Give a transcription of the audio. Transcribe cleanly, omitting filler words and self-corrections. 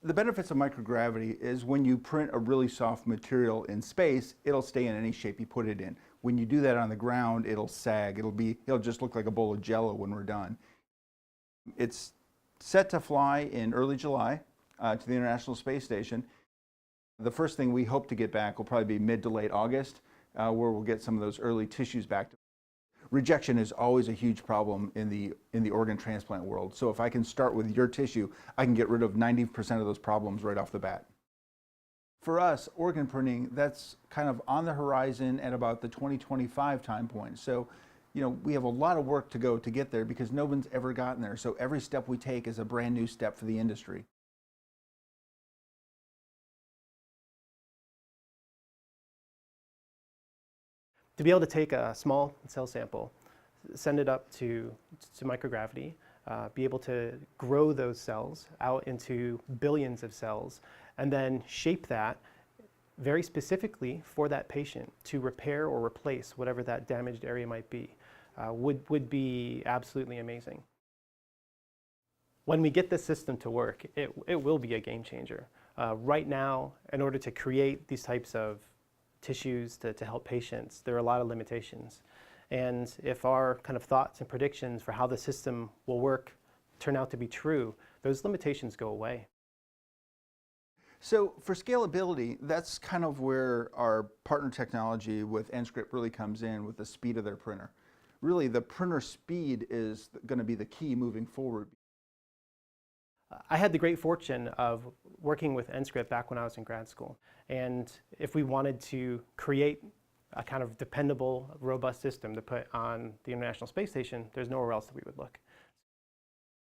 The benefits of microgravity is when you print a really soft material in space, it'll stay in any shape you put it in. When you do that on the ground, it'll sag. It'll just look like a bowl of Jello when we're done. It's set to fly in early July to the International Space Station. The first thing we hope to get back will probably be mid to late August, where we'll get some of those early tissues back. Rejection is always a huge problem in the organ transplant world. So if I can start with your tissue, I can get rid of 90% of those problems right off the bat. For us, organ printing, that's kind of on the horizon at about the 2025 time point. So, we have a lot of work to go to get there because no one's ever gotten there. So every step we take is a brand new step for the industry. To be able to take a small cell sample, send it up to microgravity, be able to grow those cells out into billions of cells, and then shape that very specifically for that patient to repair or replace whatever that damaged area might be, would be absolutely amazing. When we get this system to work, it will be a game changer. Right now, in order to create these types of tissues to help patients, there are a lot of limitations. And if our kind of thoughts and predictions for how the system will work turn out to be true, those limitations go away. So for scalability, that's kind of where our partner technology with NScript really comes in with the speed of their printer. Really, the printer speed is going to be the key moving forward. I had the great fortune of working with NScript back when I was in grad school. And if we wanted to create a kind of dependable, robust system to put on the International Space Station, there's nowhere else that we would look.